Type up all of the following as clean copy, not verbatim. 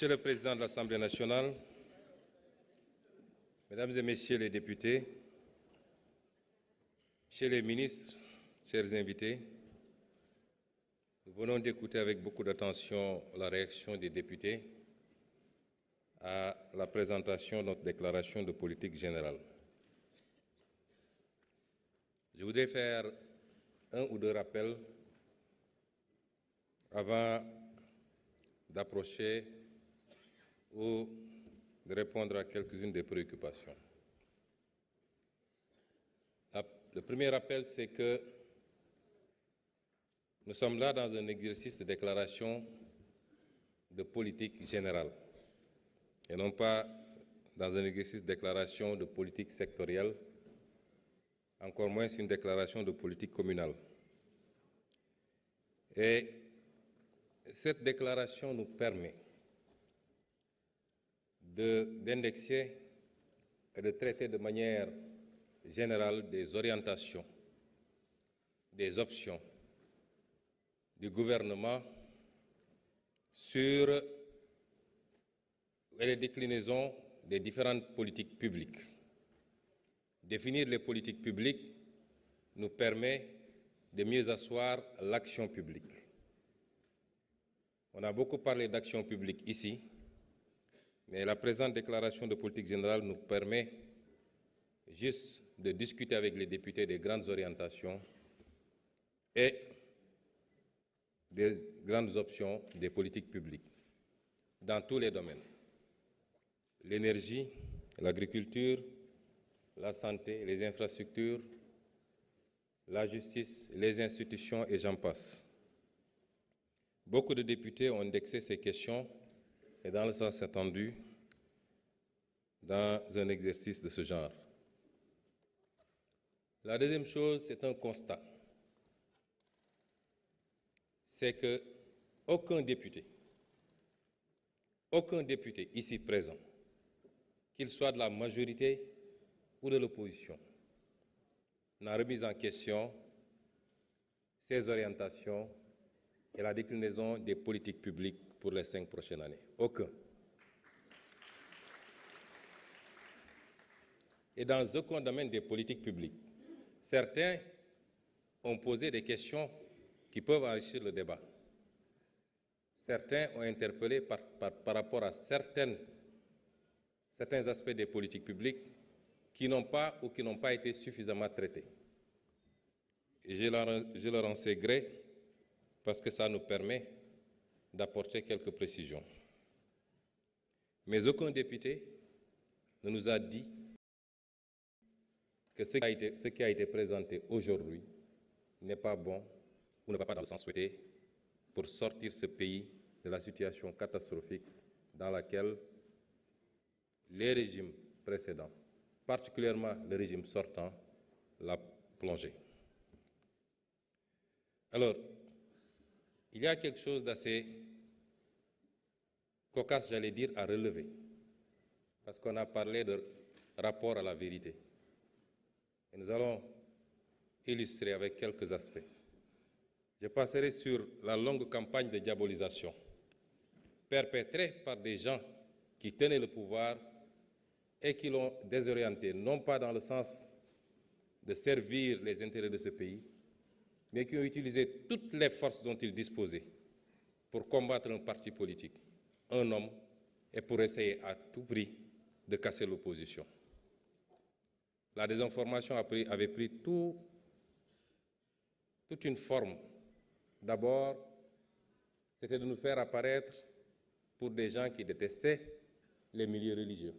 Monsieur le Président de l'Assemblée nationale, Mesdames et Messieurs les députés, Messieurs les ministres, chers invités, nous venons d'écouter avec beaucoup d'attention la réaction des députés à la présentation de notre déclaration de politique générale. Je voudrais faire un ou deux rappels avant d'approcher ou de répondre à quelques-unes des préoccupations. Le premier rappel, c'est que nous sommes là dans un exercice de déclaration de politique générale et non pas dans un exercice de déclaration de politique sectorielle, encore moins une déclaration de politique communale. Et cette déclaration nous permet d'indexer et de traiter de manière générale des orientations, des options du gouvernement sur les déclinaisons des différentes politiques publiques. Définir les politiques publiques nous permet de mieux asseoir l'action publique. On a beaucoup parlé d'action publique ici, mais la présente déclaration de politique générale nous permet juste de discuter avec les députés des grandes orientations et des grandes options des politiques publiques dans tous les domaines. L'énergie, l'agriculture, la santé, les infrastructures, la justice, les institutions et j'en passe. Beaucoup de députés ont indexé ces questions et dans le sens attendu dans un exercice de ce genre. La deuxième chose, c'est un constat. C'est qu'aucun député ici présent, qu'il soit de la majorité ou de l'opposition, n'a remis en question ces orientations et la déclinaison des politiques publiques pour les 5 prochaines années. Aucun. Et dans aucun domaine des politiques publiques, certains ont posé des questions qui peuvent enrichir le débat. Certains ont interpellé par rapport à certains aspects des politiques publiques qui n'ont pas ou qui n'ont pas été suffisamment traités. Et je leur en sais gré parce que ça nous permet d'apporter quelques précisions. Mais aucun député ne nous a dit que ce qui a été présenté aujourd'hui n'est pas bon ou ne va pas dans le sens souhaité pour sortir ce pays de la situation catastrophique dans laquelle les régimes précédents, particulièrement le régime sortant, l'a plongé. Alors, il y a quelque chose d'assez cocasse, j'allais dire, à relever, parce qu'on a parlé de rapport à la vérité. Et nous allons illustrer avec quelques aspects. Je passerai sur la longue campagne de diabolisation perpétrée par des gens qui tenaient le pouvoir et qui l'ont désorienté, non pas dans le sens de servir les intérêts de ce pays, mais qui ont utilisé toutes les forces dont ils disposaient pour combattre un parti politique, un homme, et pour essayer à tout prix de casser l'opposition. La désinformation avait pris toute une forme. D'abord, c'était de nous faire apparaître pour des gens qui détestaient les milieux religieux,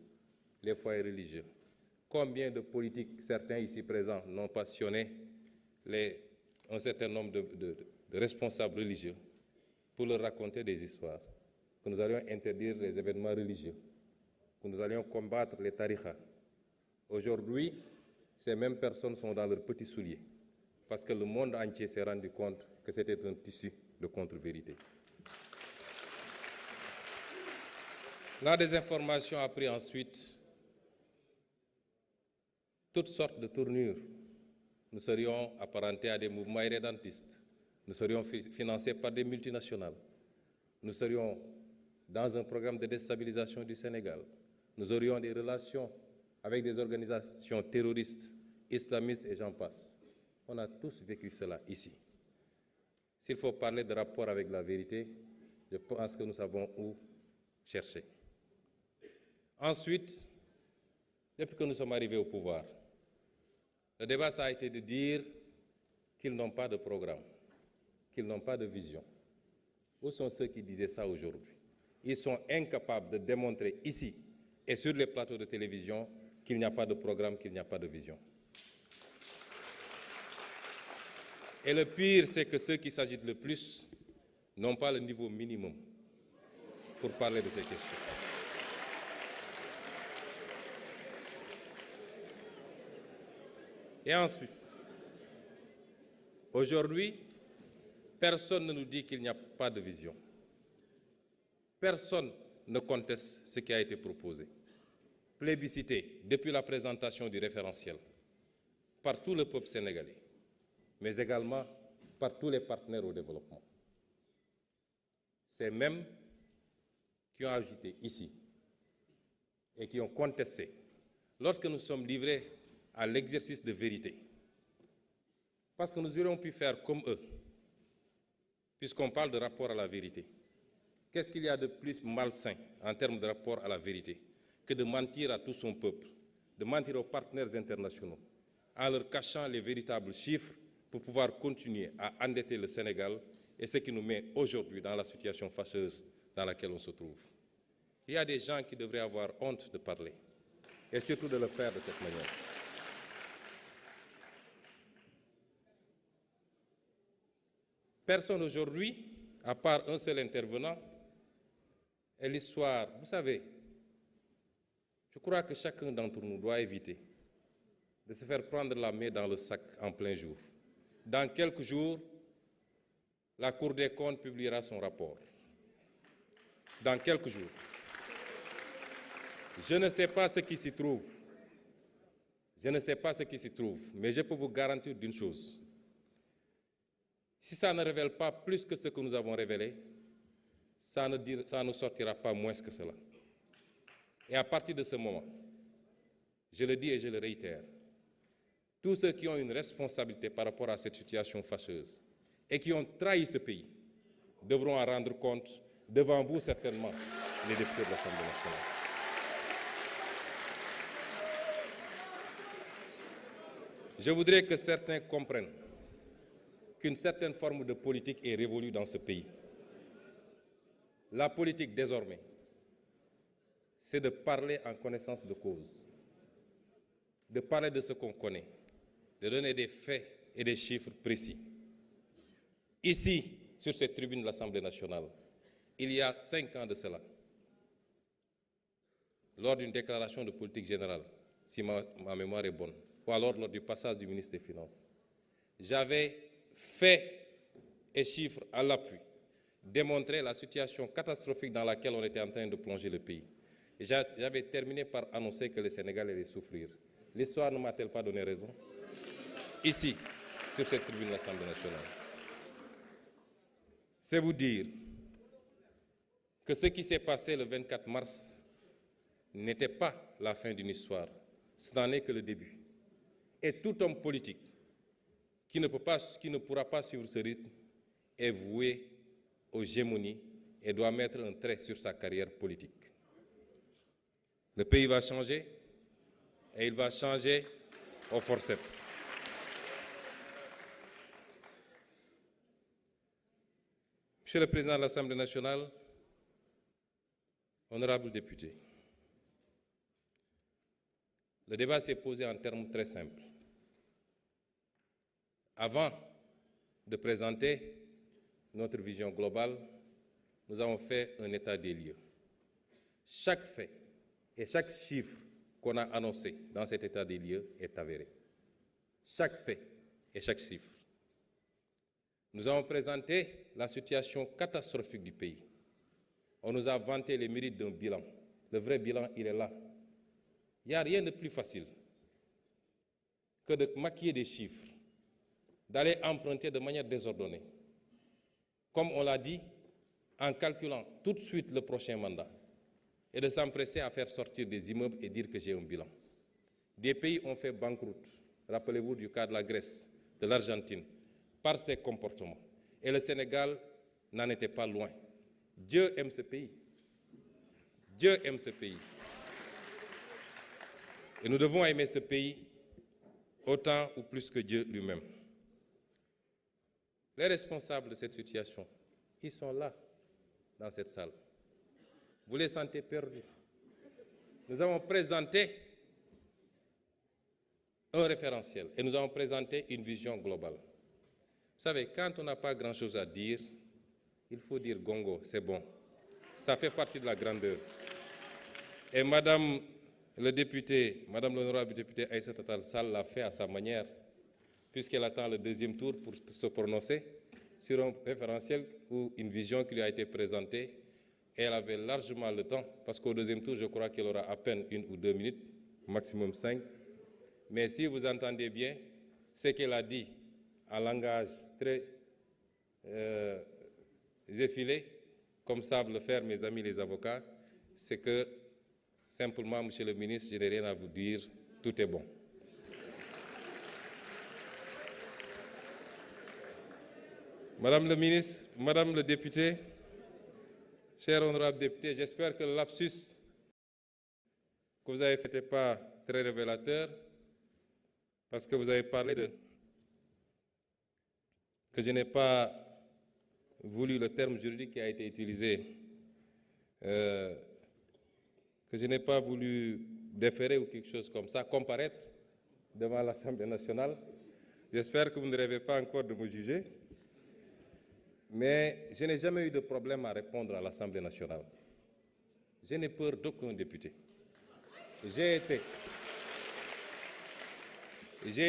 les foyers religieux. Combien de politiques, certains ici présents, n'ont passionné un certain nombre de responsables religieux pour leur raconter des histoires, que nous allions interdire les événements religieux, que nous allions combattre les tariqas. Aujourd'hui, ces mêmes personnes sont dans leurs petits souliers parce que le monde entier s'est rendu compte que c'était un tissu de contre-vérité. La désinformation a pris ensuite toutes sortes de tournures. Nous serions apparentés à des mouvements irrédentistes. Nous serions financés par des multinationales. Nous serions dans un programme de déstabilisation du Sénégal. Nous aurions des relations avec des organisations terroristes, islamistes et j'en passe. On a tous vécu cela ici. S'il faut parler de rapport avec la vérité, je pense que nous savons où chercher. Ensuite, depuis que nous sommes arrivés au pouvoir, le débat, ça a été de dire qu'ils n'ont pas de programme, qu'ils n'ont pas de vision. Où sont ceux qui disaient ça aujourd'hui? Ils sont incapables de démontrer ici et sur les plateaux de télévision qu'il n'y a pas de programme, qu'il n'y a pas de vision. Et le pire, c'est que ceux qui s'agitent le plus n'ont pas le niveau minimum pour parler de ces questions. Et ensuite, aujourd'hui, personne ne nous dit qu'il n'y a pas de vision. Personne ne conteste ce qui a été proposé. Plébiscité depuis la présentation du référentiel par tout le peuple sénégalais, mais également par tous les partenaires au développement. Ces mêmes qui ont agité ici et qui ont contesté lorsque nous sommes livrés à l'exercice de vérité. Parce que nous aurions pu faire comme eux, puisqu'on parle de rapport à la vérité. Qu'est-ce qu'il y a de plus malsain en termes de rapport à la vérité que de mentir à tout son peuple, de mentir aux partenaires internationaux, en leur cachant les véritables chiffres pour pouvoir continuer à endetter le Sénégal et ce qui nous met aujourd'hui dans la situation fâcheuse dans laquelle on se trouve. Il y a des gens qui devraient avoir honte de parler et surtout de le faire de cette manière. Personne aujourd'hui, à part un seul intervenant, et l'histoire, vous savez, je crois que chacun d'entre nous doit éviter de se faire prendre la main dans le sac en plein jour. Dans quelques jours, la Cour des comptes publiera son rapport. Dans quelques jours. Je ne sais pas ce qui s'y trouve. Je ne sais pas ce qui s'y trouve, mais je peux vous garantir d'une chose. Si ça ne révèle pas plus que ce que nous avons révélé, ça ne sortira pas moins que cela. Et à partir de ce moment, je le dis et je le réitère, tous ceux qui ont une responsabilité par rapport à cette situation fâcheuse et qui ont trahi ce pays devront en rendre compte devant vous certainement, les députés de l'Assemblée nationale. Je voudrais que certains comprennent qu'une certaine forme de politique est révolue dans ce pays. La politique, désormais, c'est de parler en connaissance de cause, de parler de ce qu'on connaît, de donner des faits et des chiffres précis. Ici, sur cette tribune de l'Assemblée nationale, il y a 5 ans de cela, lors d'une déclaration de politique générale, si ma mémoire est bonne, ou alors lors du passage du ministre des Finances, j'avais faits et chiffres à l'appui démontré la situation catastrophique dans laquelle on était en train de plonger le pays. Et j'avais terminé par annoncer que les Sénégalais allaient souffrir. L'histoire ne m'a-t-elle pas donné raison? Ici, sur cette tribune de l'Assemblée nationale. C'est vous dire que ce qui s'est passé le 24 mars n'était pas la fin d'une histoire. Ce n'en est que le début. Et tout homme politique qui ne pourra pas suivre ce rythme est voué aux gémonies et doit mettre un trait sur sa carrière politique. Le pays va changer et il va changer au forceps. Monsieur le Président de l'Assemblée nationale, honorables députés, le débat s'est posé en termes très simples. Avant de présenter notre vision globale, nous avons fait un état des lieux. Chaque fait et chaque chiffre qu'on a annoncé dans cet état des lieux est avéré. Chaque fait et chaque chiffre. Nous avons présenté la situation catastrophique du pays. On nous a vanté les mérites d'un bilan. Le vrai bilan, il est là. Il n'y a rien de plus facile que de maquiller des chiffres, d'aller emprunter de manière désordonnée, comme on l'a dit, en calculant tout de suite le prochain mandat et de s'empresser à faire sortir des immeubles et dire que j'ai un bilan. Des pays ont fait banqueroute. Rappelez-vous du cas de la Grèce, de l'Argentine, par ces comportements. Et le Sénégal n'en était pas loin. Dieu aime ce pays. Dieu aime ce pays. Et nous devons aimer ce pays autant ou plus que Dieu lui-même. Les responsables de cette situation, ils sont là, dans cette salle. Vous les sentez perdus. Nous avons présenté un référentiel et nous avons présenté une vision globale. Vous savez, quand on n'a pas grand-chose à dire, il faut dire gongo, c'est bon. Ça fait partie de la grandeur. Et Madame l'honorable députée Aïssata Tall Sall l'a fait à sa manière, puisqu'elle attend le deuxième tour pour se prononcer sur un référentiel ou une vision qui lui a été présentée. Et elle avait largement le temps, parce qu'au deuxième tour, je crois qu'elle aura à peine 1 ou 2 minutes, maximum 5. Mais si vous entendez bien, ce qu'elle a dit en langage très effilé, comme savent le faire mes amis les avocats, c'est que simplement, Monsieur le ministre, je n'ai rien à vous dire, tout est bon. Madame le ministre, Madame le député, cher honorable député, j'espère que le lapsus que vous avez fait n'est pas très révélateur, parce que vous avez parlé que je n'ai pas voulu le terme juridique qui a été utilisé, que je n'ai pas voulu déférer ou quelque chose comme ça, comparaître devant l'Assemblée nationale. J'espère que vous ne rêvez pas encore de me juger, mais je n'ai jamais eu de problème à répondre à l'Assemblée nationale. Je n'ai peur d'aucun député. J'ai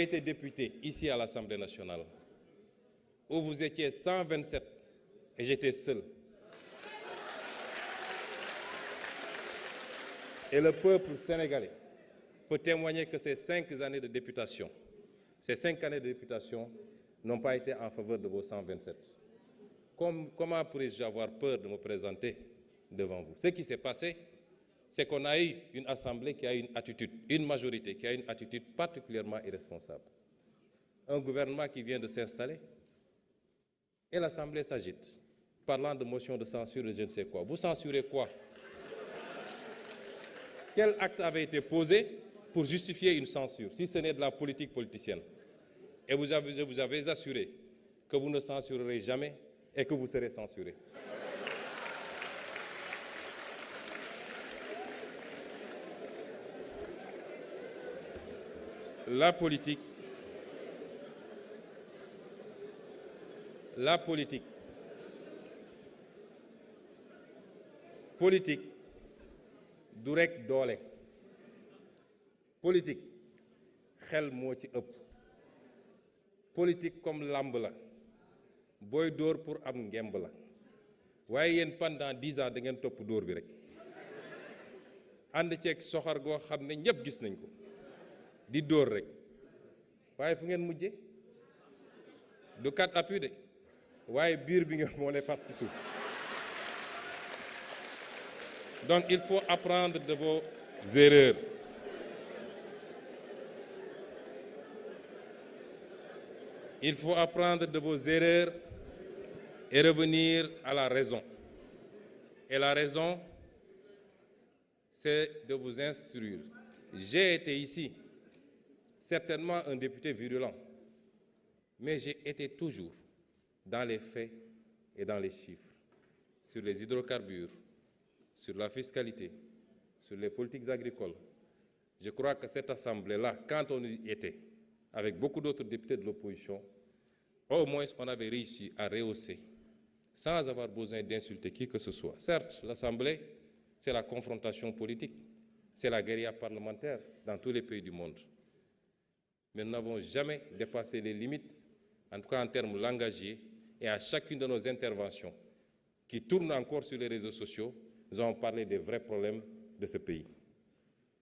été député ici à l'Assemblée nationale, où vous étiez 127 et j'étais seul. Et le peuple sénégalais peut témoigner que ces 5 années de députation, n'ont pas été en faveur de vos 127. Comment pourrais-je avoir peur de me présenter devant vous? Ce qui s'est passé, c'est qu'on a eu une assemblée qui a une attitude, une majorité qui a une attitude particulièrement irresponsable. Un gouvernement qui vient de s'installer et l'Assemblée s'agite, parlant de motion de censure et je ne sais quoi. Vous censurez quoi? Quel acte avait été posé pour justifier une censure, si ce n'est de la politique politicienne? Et je vous avais assuré que vous ne censurerez jamais et que vous serez censuré. La politique, du rek doole. Politique xel moo ci ëpp. Politique comme lamb la booy dóor pour am ngemb la waaye yéen pendant 10 ans da ngeen topp dóor bi rek ànd ceeg soxar goo xam ne ñëpp gis nañ ko di dóor rek waaye fu ngeen mujje du kat appui de waaye biir bi nga moo ne fas ci suuf. Donc il faut apprendre de vos erreurs. Il faut apprendre de vos erreurs et revenir à la raison. Et la raison, c'est de vous instruire. J'ai été ici, certainement un député virulent, mais j'ai été toujours dans les faits et dans les chiffres, sur les hydrocarbures, sur la fiscalité, sur les politiques agricoles. Je crois que cette assemblée-là, quand on y était, avec beaucoup d'autres députés de l'opposition, au moins on avait réussi à rehausser, sans avoir besoin d'insulter qui que ce soit. Certes, l'Assemblée, c'est la confrontation politique, c'est la guérilla parlementaire dans tous les pays du monde. Mais nous n'avons jamais dépassé les limites, en tout cas en termes langagiers, et à chacune de nos interventions, qui tournent encore sur les réseaux sociaux, nous avons parlé des vrais problèmes de ce pays.